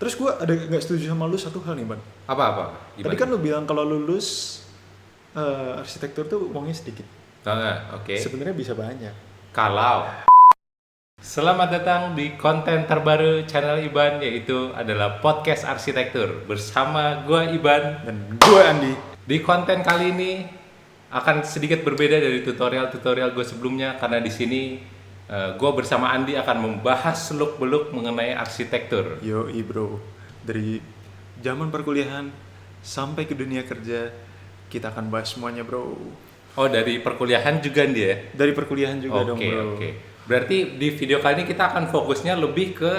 Terus gue ada nggak setuju sama lu satu hal nih, Ban. Apa? Tadi kan lu bilang kalau lulus arsitektur tuh uangnya sedikit. Oke. Sebenarnya bisa banyak. Kalau selamat datang di konten terbaru channel Iban, yaitu adalah podcast arsitektur bersama gua Iban Dan gue Andi. Di konten kali ini akan sedikit berbeda dari tutorial gue sebelumnya, karena di sini gue bersama Andi akan membahas seluk-beluk mengenai arsitektur. Yoi bro, dari zaman perkuliahan sampai ke dunia kerja kita akan bahas semuanya bro. Oh, dari perkuliahan juga Andi ya? Dari perkuliahan juga dong bro. Oke. Berarti di video kali ini kita akan fokusnya lebih ke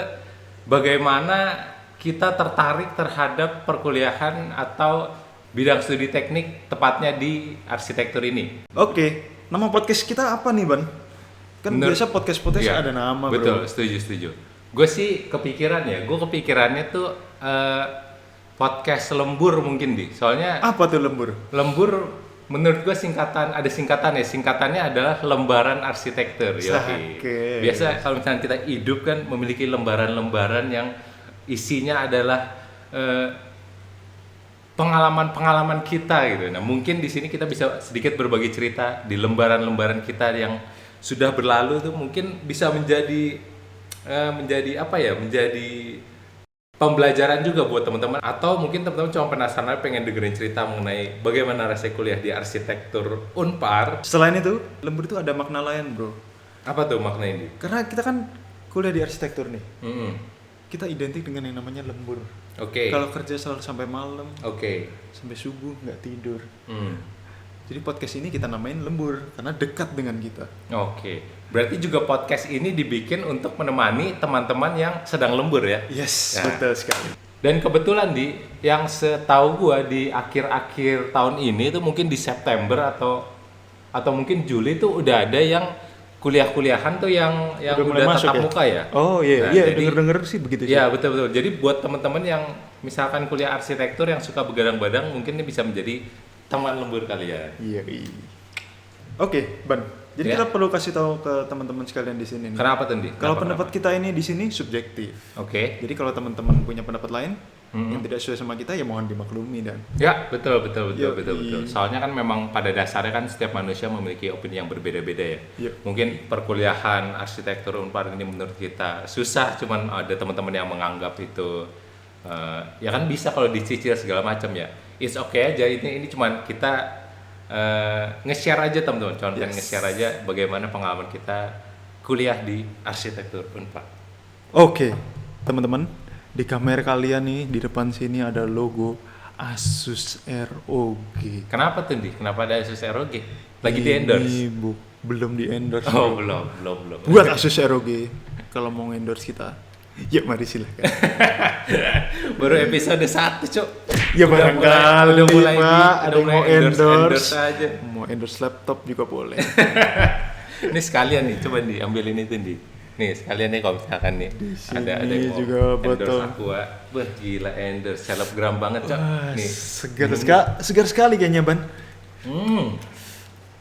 bagaimana kita tertarik terhadap perkuliahan atau bidang studi teknik, tepatnya di arsitektur ini. Oke, nama podcast kita apa nih Ban? Kan biasa podcast iya, ada nama betul, bro. setuju. Gue sih kepikirannya tuh podcast lembur mungkin di. Soalnya Apa tuh lembur? lembur menurut gue singkatannya adalah lembaran arsitektur. Oke. Biasa kalau misalnya kita hidup kan memiliki lembaran-lembaran yang isinya adalah pengalaman-pengalaman kita gitu. Nah, mungkin di sini kita bisa sedikit berbagi cerita di lembaran-lembaran kita yang sudah berlalu tuh, mungkin bisa menjadi pembelajaran juga buat teman-teman, atau mungkin teman-teman cuma penasaran pengen dengerin cerita mengenai bagaimana rasanya kuliah di arsitektur Unpar. Selain itu, lembur itu ada makna lain bro. Apa tuh makna ini? Karena kita kan kuliah di arsitektur nih. Mm-hmm. Kita identik dengan yang namanya lembur. Oke. Kalau kerja selalu sampai malam. Oke. Sampai subuh nggak tidur. Mm. Jadi podcast ini kita namain lembur karena dekat dengan kita. Oke. Berarti juga podcast ini dibikin untuk menemani teman-teman yang sedang lembur ya? Yes, Ya. betul sekali. Dan kebetulan yang setahu gua di akhir-akhir tahun ini tuh mungkin di September atau mungkin Juli tuh udah ada yang kuliah-kuliahan tuh yang udah masuk tatap ya? muka ya. Oh iya, Nah, iya jadi- denger sih begitu sih. Iya, betul. Jadi buat teman-teman yang misalkan kuliah arsitektur yang suka begadang-badang, mungkin ini bisa menjadi teman lembur kalian. Iya. Oke, Ban. Jadi Ya. kita perlu kasih tahu ke teman-teman sekalian di sini nih. Kenapa tuh, Di? Kalau Kenapa? pendapat kita ini di sini subjektif. Oke. Jadi kalau teman-teman punya pendapat lain yang tidak sesuai sama kita ya mohon dimaklumi dan. Ya, betul. Yoi. Soalnya kan memang pada dasarnya kan setiap manusia memiliki opini yang berbeda-beda ya. Iya. Mungkin perkuliahan arsitektur Unpar ini menurut kita susah, cuman ada teman-teman yang menganggap itu ya kan bisa kalau dicicil segala macam ya. It's okay aja, ini cuman kita nge-share aja teman-teman. Cuman pengen nge-share aja bagaimana pengalaman kita kuliah di arsitektur Unpar. Oke, teman-teman, di kamera kalian nih di depan sini ada logo Asus ROG. Kenapa tuh, Di? Kenapa ada Asus ROG? Lagi di endorse? Ini belum di endorse. Oh, belum. Buat Asus ROG kalau mau endorse kita, ya mari silahkan. Baru episode 1, Cok. Ya barangkali udah mulai Pak, ada yang mau endorse aja. Mau endorse laptop juga boleh. Ini sekalian nih, coba diambilin itu, Di. Nih, sekalian nih kalau misalkan nih ada sini yang mau juga endorse botol. Aqua. Wah, gila endorse selebgram banget, Cok. Wah, Nih. segar sekali kayaknya Ban.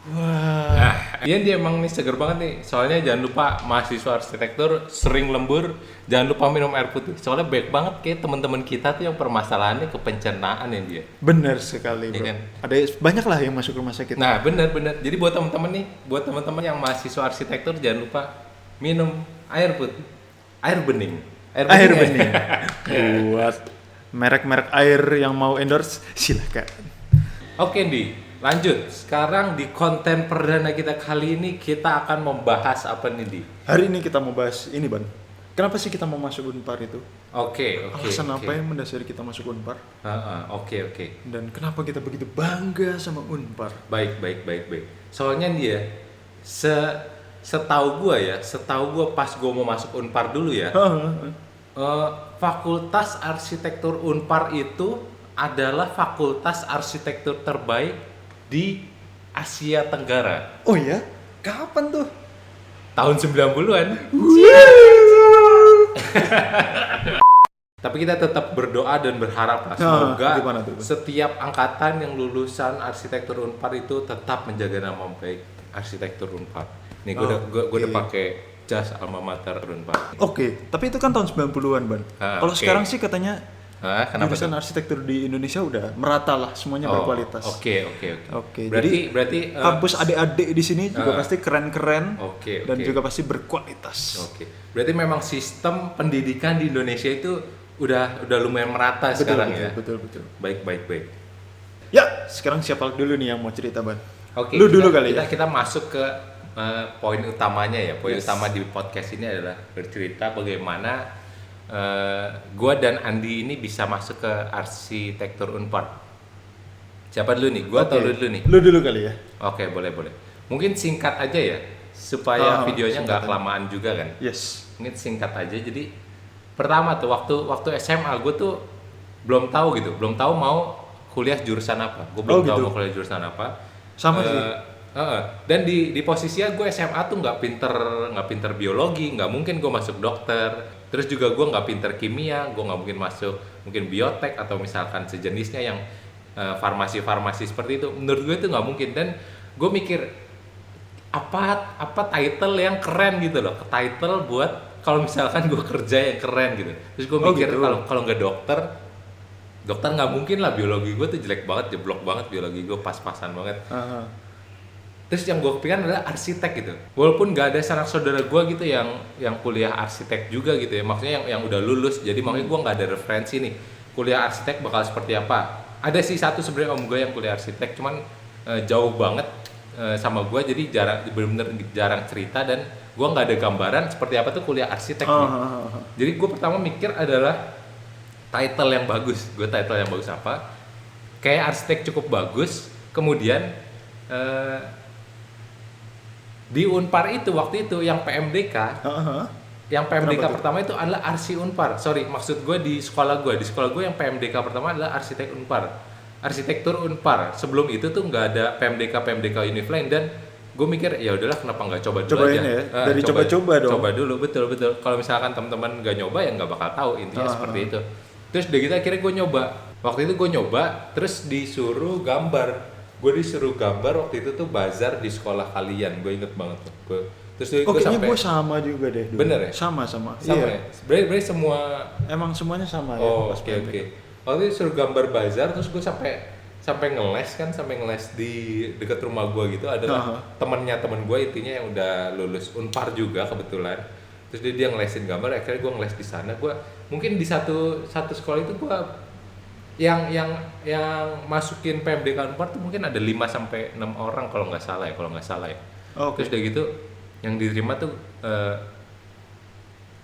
Wah. Nah, dia emang nih seger banget nih. Soalnya jangan lupa mahasiswa arsitektur sering lembur, jangan lupa minum air putih. Soalnya baik banget kayak teman-teman kita tuh yang permasalahannya ke pencernaan ya dia. Benar sekali bro. Iya kan? Ada banyak lah yang masuk rumah sakit. Nah, benar. Jadi buat teman-teman yang mahasiswa arsitektur jangan lupa minum air putih. Air bening. Air ya? bening. Buat merek-merek air yang mau endorse silahkan. Oke, Di. Lanjut. Sekarang di konten perdana kita kali ini kita akan membahas apa nih, Di? Hari ini kita mau bahas ini Ban. Kenapa sih kita mau masuk Unpar itu? Oke. Alasan apa yang mendasari kita masuk Unpar? Oke. Dan kenapa kita begitu bangga sama Unpar? Baik. Soalnya dia setahu gua pas gua mau masuk Unpar dulu ya. Fakultas Arsitektur Unpar itu adalah fakultas arsitektur terbaik di Asia Tenggara. Oh ya? Kapan tuh? Tahun 90-an. Tapi kita tetap berdoa dan berharap lah, semoga gimana tuh? setiap angkatan yang lulusan arsitektur Unpar itu tetap menjaga nama baik arsitektur Unpar. Nih gue udah pakai jas alma mater Unpar. Oke, tapi itu kan tahun 90-an, Ban. Kalau Oke. sekarang sih katanya Kenapa jurusan tuh? arsitektur di Indonesia udah merata lah, semuanya berkualitas. Oke. Oke, Berarti kampus adik-adik di sini juga pasti keren-keren Oke. dan juga pasti berkualitas. Oke. Berarti memang sistem pendidikan di Indonesia itu udah lumayan merata sekarang ya. Betul. Baik. Ya, sekarang siapa dulu nih yang mau cerita, Ban? Oke. Lu dulu kali ya. Kita masuk ke poin utamanya ya. Poin utama di podcast ini adalah bercerita bagaimana gua dan Andi ini bisa masuk ke arsitektur Unpar. Siapa dulu nih? Gua atau lu dulu nih? Lu dulu kali ya. Oke, boleh. Mungkin singkat aja ya, supaya videonya nggak singkat. kelamaan juga kan. Yes. Mungkin singkat aja. Jadi pertama tuh waktu SMA gue tuh belum tahu mau kuliah jurusan apa. Gue belum tahu gitu. mau kuliah jurusan apa. Sama sih. Dan di posisinya gue SMA tuh nggak pinter biologi, nggak mungkin gue masuk dokter. Terus juga gue nggak pinter kimia, gue nggak mungkin masuk mungkin biotek atau misalkan sejenisnya yang farmasi seperti itu. Menurut gue itu nggak mungkin. Dan gue mikir apa title yang keren gitu loh, title buat kalau misalkan gue kerja yang keren gitu. Terus gue mikir gitu. kalau nggak dokter nggak mungkin lah, biologi gue tuh jelek banget, jeblok banget biologi gue, pas-pasan banget. Terus yang gue kepikiran adalah arsitek gitu. Walaupun nggak ada sanak saudara gue gitu yang kuliah arsitek juga gitu ya, maksudnya yang udah lulus. Jadi makanya gue nggak ada referensi nih kuliah arsitek bakal seperti apa. Ada sih satu sebenarnya om gue yang kuliah arsitek, cuman jauh banget sama gue, jadi bener-bener jarang cerita dan gue nggak ada gambaran seperti apa tuh kuliah arsitek nih. Jadi gue pertama mikir adalah title yang bagus. Gue title yang bagus apa? Kayak arsitek cukup bagus. Kemudian di Unpar itu waktu itu yang PMDK, yang PMDK pertama itu adalah Arsi Unpar. Sorry, maksud gue di sekolah gue yang PMDK pertama adalah arsitek Unpar, arsitektur Unpar. Sebelum itu tuh nggak ada PMDK Univ lain, dan gue mikir ya udahlah kenapa nggak coba dulu Cobain aja. ya, dari coba-coba dong. Coba dulu, betul. Kalau misalkan teman-teman nggak nyoba ya nggak bakal tahu, intinya seperti itu. Terus udah gitu akhirnya gue nyoba. Waktu itu gue nyoba, terus disuruh gambar. Gue disuruh gambar waktu itu tuh bazar di sekolah kalian, gue inget banget tuh. Terus Kayaknya gue sama juga deh dulu. Bener ya? Sama ya? Berarti semua. Emang semuanya sama ya. Oke. Waktu itu disuruh gambar bazar, terus gue sampai ngeles di dekat rumah gue gitu, adalah temen gue intinya yang udah lulus Unpar juga kebetulan. Terus dia ngelesin gambar, akhirnya gue ngeles di sana. Gue mungkin di satu sekolah itu gue yang masukin PMDK Unpar tuh mungkin ada 5-6 orang kalau nggak salah ya. Terus udah gitu yang diterima tuh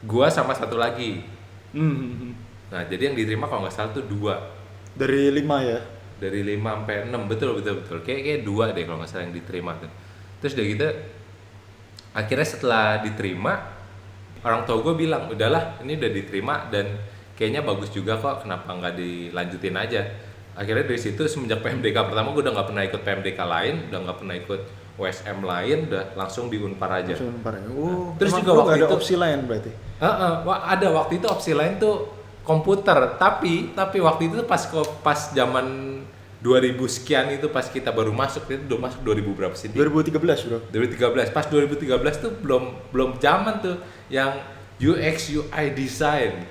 gua sama satu lagi. Nah jadi yang diterima kalau nggak salah tuh 2 dari 5 ya. Dari 5 sampai 6, betul. Kayak 2 deh kalau nggak salah yang diterima tuh. Terus udah gitu akhirnya setelah diterima, orang tua gue bilang udahlah ini udah diterima dan kayaknya bagus juga kok, kenapa nggak dilanjutin aja. Akhirnya dari situ semenjak PMDK pertama gue udah nggak pernah ikut PMDK lain, udah nggak pernah ikut USM lain, udah langsung di Unpar aja. Terus juga waktu itu opsi lain berarti? Ada waktu itu opsi lain tuh komputer, tapi waktu itu pas zaman 2000 sekian itu, pas kita baru masuk, itu udah masuk 2000 berapa sih? 2013 bro. 2013, pas 2013 tuh belum zaman tuh yang UX UI design.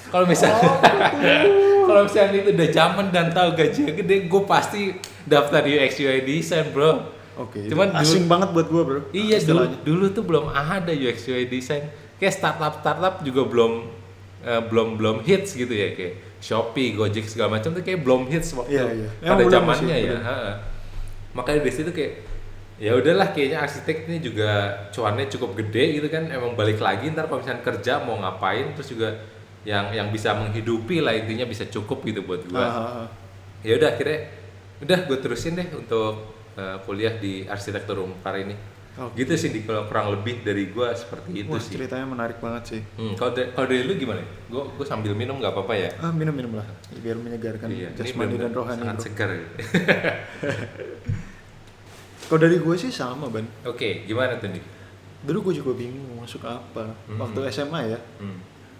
Kalau misalnya itu udah zaman dan tahu gajinya gede, gue pasti daftar UX UI design bro. Oke. Cuman asing banget buat gue bro. Iya, dulu tuh belum ada UX UI design. Kayak startup juga belum hits gitu ya, kayak Shopee, Gojek segala macam tuh kayak belum hits waktu pada zamannya ya. Makanya dari situ kayak ya udahlah, kayaknya arsitek ini juga cuannya cukup gede gitu kan. Emang balik lagi ntar kalau misalnya kerja mau ngapain, terus juga yang bisa menghidupi lah, intinya bisa cukup gitu buat gue. Ya udah akhirnya gue terusin deh untuk kuliah di arsitektur Unpar ini. Gitu sih kalau kurang lebih dari gue seperti itu. Sih ceritanya menarik banget sih. Kalau dari lu gimana? Gue sambil minum nggak apa-apa ya? Minum lah biar menyegarkan jasmani dan rohani. Sangat segar gitu. Kalau dari gue sih sama Ban. Oke, gimana tuh nih? Dulu gue juga bingung mau masuk apa waktu SMA ya.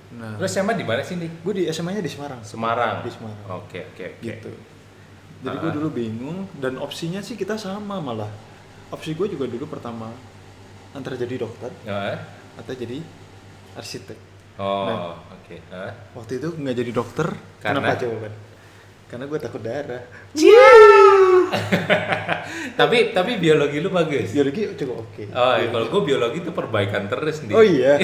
Nah, lu SMA di mana sih nih? Gue di SMA-nya di Semarang. Di Semarang. Oke. Gitu. Jadi gue dulu bingung, dan opsinya sih kita sama malah. Opsi gue juga dulu pertama antara jadi dokter Heeh. atau jadi arsitek. Oh, Nah. oke. Heeh. Waktu itu nggak jadi dokter. Karena? Kenapa jawaban? Karena gue takut darah. Tapi biologi lu bagus. Biologi cukup oke. Oh, ya, kalau gue biologi itu perbaikan terus nih. Oh iya.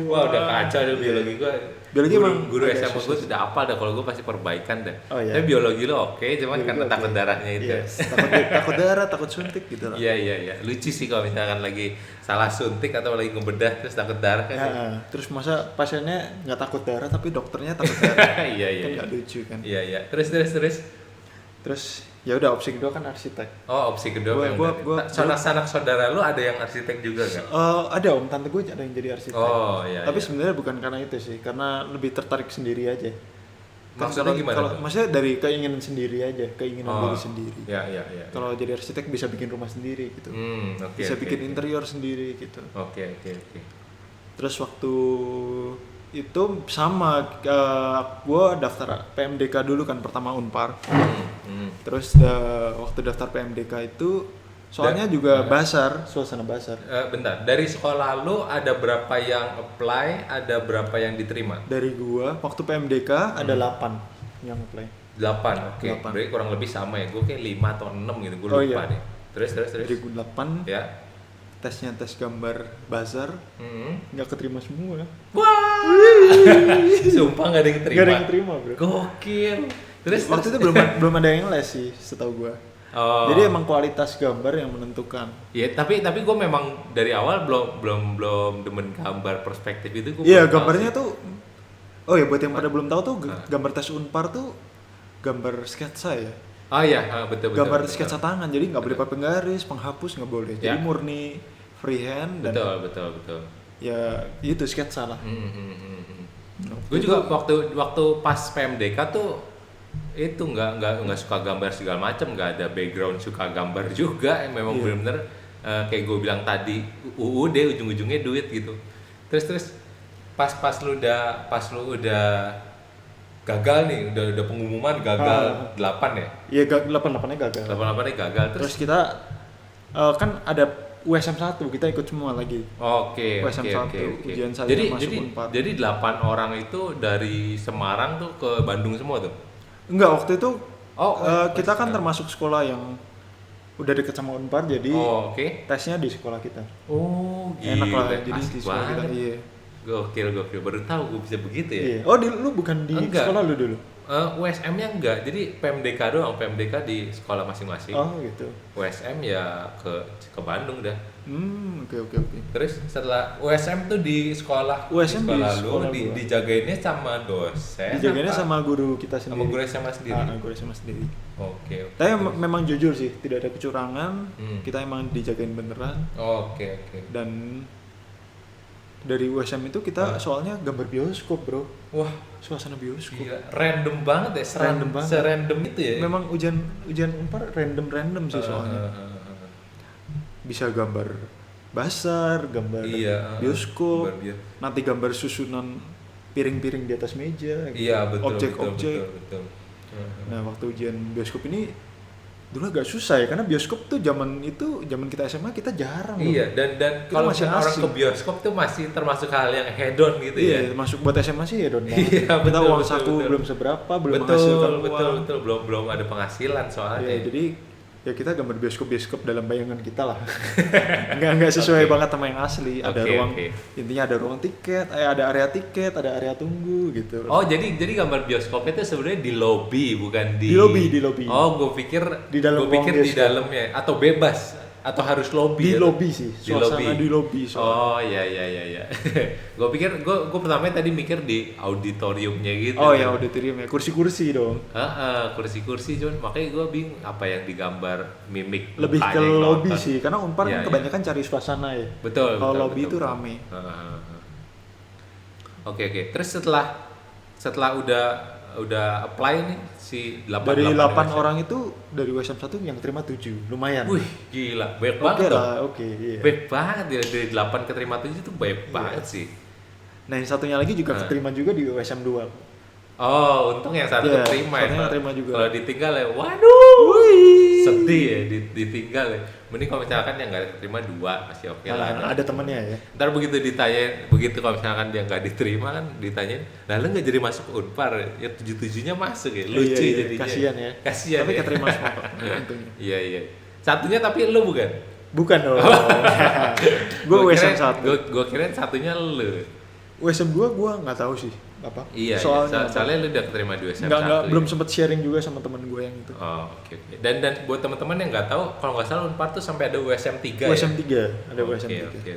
Wah, udah kacau deh biologi gue. Biologi emang guru agak SMA gue susah. sudah hafal dah, kalau gue pasti perbaikan dah. Oh, iya. Tapi biologi lo oke, cuman Biologi karena oke. takut darahnya itu. Yes. Takut darah, takut suntik gitu lah. Iya. Lucu sih kalau misalkan lagi salah suntik atau lagi ngebedah terus takut darah kan. Ya, terus masa pasiennya nggak takut darah tapi dokternya takut darah. Iya. Kan nggak lucu kan. Iya. Terus. Ya udah opsi kedua kan arsitek. Oh, opsi kedua. Sanak saudara lu ada yang arsitek juga kan? Ada om tante gue ada yang jadi arsitek. Oh iya. Tapi iya. sebenarnya bukan karena itu sih, karena lebih tertarik sendiri aja. Kan Maksudnya gimana tuh? Maksudnya dari keinginan sendiri aja, keinginan diri sendiri. Iya. Kalau jadi arsitek bisa bikin rumah sendiri gitu. Oke. Bisa bikin interior sendiri gitu. Oke. Terus waktu itu sama gue daftar PMDK dulu kan pertama Unpar. Terus waktu daftar PMDK itu soalnya juga basar, suasana basar. Bentar, dari sekolah lu ada berapa yang apply, ada berapa yang diterima? Dari gua waktu PMDK ada 8 yang apply. 8, oke. 8. Berarti kurang lebih sama ya. Gue kayak 5 atau 6 gitu, gue Oh, lupa iya. deh. Terus. Dari gua 8 Ya. tesnya tes gambar bazar nggak keterima semua. Wah. Sumpah nggak ada yang keterima. Nggak ada yang keterima bro. Gokil. Terus Waktu itu belum ada yang les sih setahu gua. Oh. Jadi emang kualitas gambar yang menentukan. Ya, tapi gue memang dari awal belum demen gambar perspektif itu. Iya, gambarnya tuh. Oh ya, buat yang pada belum tahu tuh gambar tes Unpar tuh gambar sketsa ya. Oh iya, betul. Gambar sketsa tangan, jadi nggak boleh pakai penggaris, penghapus nggak boleh. Jadi Ya. murni freehand dan Betul. ya itu sketsa lah. Gue juga waktu pas PMDK tuh itu nggak suka gambar segala macam, nggak ada background suka gambar juga, memang benar-benar kayak gue bilang tadi UUD ujung-ujungnya duit gitu. Terus pas lu udah gagal nih, udah pengumuman gagal 8 ya? Iya, 8-8-nya gagal. 8-8-nya gagal. Terus kita kan ada USM 1, kita ikut semua lagi. Oke. Ujian saya masuk Unpar. Jadi 8 orang itu dari Semarang tuh ke Bandung semua tuh? Enggak, waktu itu kita kan pas- termasuk sekolah yang udah deket sama Unpar, jadi oke. tesnya di sekolah kita. Oh, Enak lah, gila, jadi asik di sekolah kita. banget. Iya. Gokil. Baru tahu gue bisa begitu ya. Iya. Oh, lu bukan di Enggak. sekolah lu dulu? USM-nya enggak, jadi PMDK doang, PMDK di sekolah masing-masing. Oh, gitu. USM ya ke Bandung dah. Oke. Terus setelah USM tuh di sekolah, USM di lu sekolah gua. dijagainnya sama dosen. Dijagainnya apa? sama guru kita sama sendiri. guru SMA sendiri. Guru SMA sendiri. Oke. Tapi memang jujur sih, tidak ada kecurangan. Kita emang dijagain beneran. Oke. Dan dari USM itu kita soalnya gambar bioskop bro. Wah, Suasana bioskop. gila. Random banget ya, Random banget. serandom itu ya. Memang ujian Unpar random sih soalnya. Bisa gambar basar, gambar Iya, bioskop, gambar bio- nanti gambar susunan piring-piring di atas meja, gitu. Iya, betul. objek-objek. Betul. Nah waktu ujian bioskop ini dulu agak susah ya, karena bioskop tuh zaman kita SMA kita jarang. Iya, dan Kita kalau masih orang asing. ke bioskop tuh masih termasuk hal yang hedon gitu ya. Iya, masuk buat SMA sih ya Don. Iya, Kita betul, uang betul, saku betul. belum seberapa, belum menghasilkan uang. betul, belum ada penghasilan soalnya. Iya, jadi ya kita gambar bioskop dalam bayangan kita lah. Nggak sesuai Oke. banget sama yang asli. Ada Oke, ruang, oke. intinya ada ruang tiket, ada area tiket, ada area tunggu gitu. Oh, jadi gambar bioskopnya itu sebenarnya di lobi, bukan di Di lobi. Oh, gue pikir Di dalam gue pikir ruang di bioskop. dalamnya atau bebas atau harus lobi. Di ya? lobi sih, Di suasana di lobi soalnya. Oh, iya. Gue pikir gue pertamanya tadi mikir di auditoriumnya gitu. Oh ya auditorium ya, kursi-kursi dong. Kursi-kursi cuman makanya gue bingung apa yang digambar mimik Lebih ke mukanya yang lobi nonton. sih, karena Unpar Iya, kan iya. kebanyakan cari suasana ya. Betul. Kalau betul, lobby betul, itu betul. rame. Oke. Terus setelah udah apply nih si 8 Dari 8 orang itu dari USM 1 yang terima 7, lumayan. Wih, gila, banyak Oke banget dong. lah, oke. Iya. Baik banget ya, dari 8 ke terima 7 itu banyak banget sih. Nah yang satunya lagi juga keterima juga di USM 2. Oh, untung yang satu Iya, keterima ya. satunya keterima juga. Kalau ditinggal ya, waduh. sedih ya ditinggal ya. Mending kalau misalkan yang nggak diterima 2 masih oke lah. Ada temannya ya. Ntar begitu kalau misalkan dia nggak diterima kan ditanyain, lah lu nggak jadi masuk Unpar ya 7-7-nya masuk ya, lucu Iya, jadinya. kasihan ya. Kasihan Tapi ya. keterima semua kok, untungnya. Iya. Satunya tapi lu bukan? Bukan dong. Gue USM 1. Gue kirain satunya lu. USM 2 gue nggak tahu sih apa. Iya, soalnya lu udah keterima di USM 1. Enggak, ya? belum sempet sharing juga sama temen gue yang itu. Oh, oke. Dan buat teman-teman yang nggak tahu, kalau nggak salah Unpar tuh sampai ada USM 3 USM ya? 3, ada USM 3. Oke.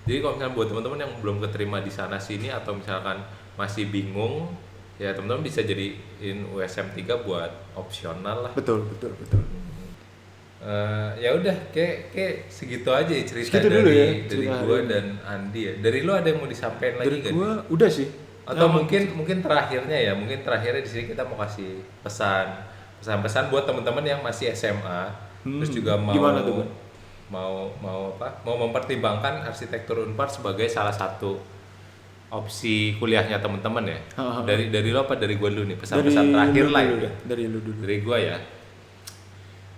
Jadi kalau misalnya buat teman-teman yang belum keterima di sana sini atau misalkan masih bingung, ya teman-teman bisa jadiin USM 3 buat opsional lah. Betul. Ya udah, kayak segitu aja ya cerita Segitu dulu ya, dari cerita gue hari dan Andi ya. Dari lu ada yang mau disampaikan lagi Dari kan? gue udah sih. Atau mungkin terakhirnya di sini kita mau kasih pesan buat teman-teman yang masih SMA, terus juga gimana tuh, Bang? mau mempertimbangkan arsitektur Unpar sebagai salah satu opsi kuliahnya teman-teman ya. Dari lo apa dari gue dulu nih, pesan-pesan terakhir lah ya. Dari lu dulu. Dari gue ya.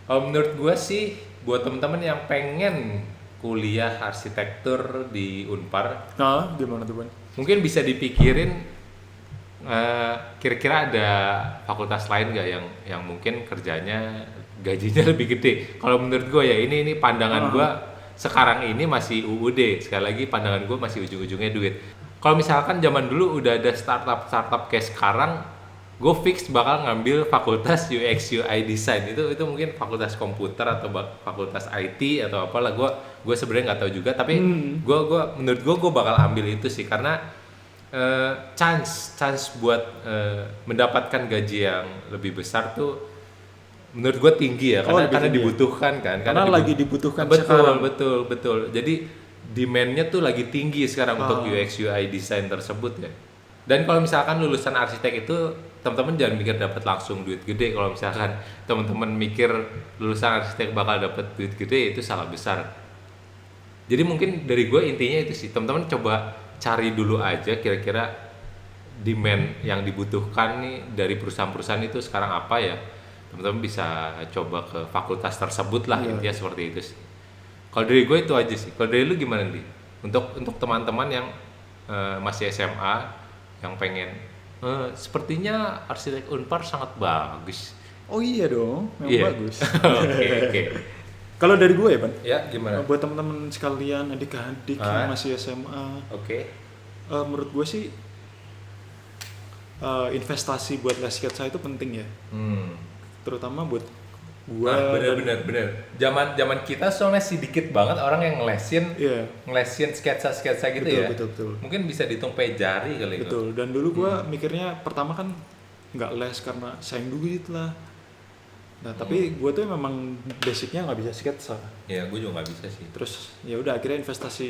Kalau menurut gue sih buat teman-teman yang pengen kuliah arsitektur di Unpar, Gimana tuh, Bang? mungkin bisa dipikirin kira-kira ada fakultas lain nggak yang mungkin kerjanya gajinya lebih gede. Kalau menurut gue ya ini pandangan gue sekarang ini masih UUD. Sekali lagi pandangan gue masih ujung-ujungnya duit. Kalau misalkan zaman dulu udah ada startup kayak sekarang, gue fix bakal ngambil fakultas UX UI design. Itu mungkin fakultas komputer atau fakultas IT atau apalah, gue sebenarnya nggak tahu juga, tapi menurut gue bakal ambil itu sih, karena chance buat mendapatkan gaji yang lebih besar tuh menurut gue tinggi ya, karena dibutuhkan kan, karena lagi dibutuhkan sekarang. Betul. Jadi demand-nya tuh lagi tinggi sekarang untuk UX UI design tersebut ya. Dan kalau misalkan lulusan arsitek itu, teman-teman jangan mikir dapat langsung duit gede. Kalau misalkan teman-teman mikir lulusan arsitek bakal dapat duit gede, itu salah besar. Jadi mungkin dari gue intinya itu sih, teman-teman coba cari dulu aja kira-kira demand yang dibutuhkan nih dari perusahaan-perusahaan itu sekarang apa ya. Teman-teman bisa coba ke fakultas tersebut lah, intinya seperti itu sih. Kalau dari gue itu aja sih. Kalau dari lu gimana nih? Untuk teman-teman yang masih SMA yang pengen sepertinya arsitek Unpar sangat bagus. Oh iya dong, memang bagus. Oke. Kalau dari gue ya, Ban? Ya, gimana? Buat teman-teman sekalian, adik-adik yang masih SMA. Oke. Menurut gue sih investasi buat les sketsa itu penting ya. Terutama buat gue. Bener. Zaman kita soalnya sedikit banget orang yang ngelesin sketsa gitu. Betul. Mungkin bisa dihitung pakai jari kali. Betul. Dan dulu gue mikirnya pertama kan nggak les karena sayang duit lah. Nah tapi gue tuh memang basicnya nggak bisa sketsa. Ya gue juga nggak bisa sih. Terus ya udah akhirnya investasi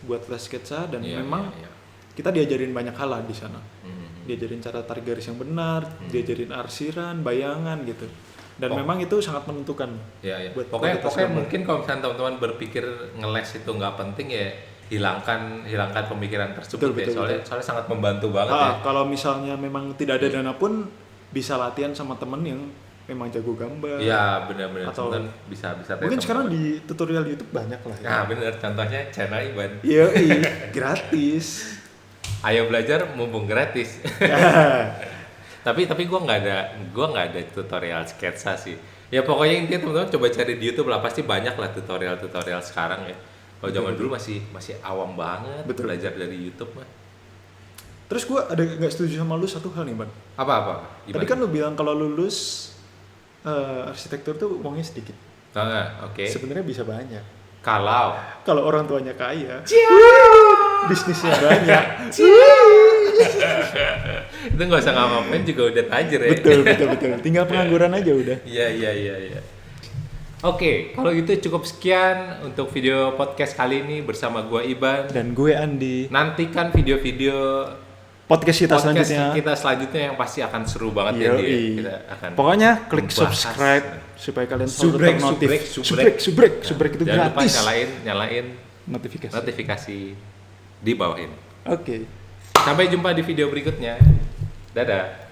buat les sketsa, dan memang iya. kita diajarin banyak hal lah di sana. Diajarin cara tarik garis yang benar, diajarin arsiran, bayangan gitu. Dan memang itu sangat menentukan. Iya. Buat pokoknya mungkin kalau misalnya teman-teman berpikir ngeles itu nggak penting ya, hilangkan pemikiran tersebut. Betul. Soalnya sangat membantu banget ya. Kalau misalnya memang tidak ada dana pun bisa latihan sama temen yang memang jago gambar. Iya, benar-benar. Atau bisa mungkin sekarang di tutorial YouTube banyak lah. Nah, benar. Contohnya channel Iban. Iya, gratis. Ayo belajar mumpung gratis. tapi gue nggak ada tutorial sketsa sih. Ya pokoknya intinya teman-teman coba cari di YouTube lah, pasti banyak lah tutorial sekarang ya. Kalau zaman dulu masih awam banget belajar dari YouTube mah. Terus gue ada nggak setuju sama lu satu hal nih, Ban. Apa? Tadi kan lu bilang kalau lulus arsitektur tuh uangnya sedikit. Oke. Sebenarnya bisa banyak. Kalau orang tuanya kaya, bisnisnya banyak. Itu nggak usah ngapain juga udah tajir ya. Betul. Tinggal pengangguran aja udah. Iya. Oke, kalau gitu cukup sekian untuk video podcast kali ini bersama gua Iban dan gue Andi. Nantikan video-video podcast kita selanjutnya yang pasti akan seru banget ya. Kita akan pokoknya klik subscribe supaya kalian selalu ternotif. Subrek itu jangan gratis. Jangan lupa nyalain notifikasi di bawah ini. Oke. Sampai jumpa di video berikutnya. Dadah.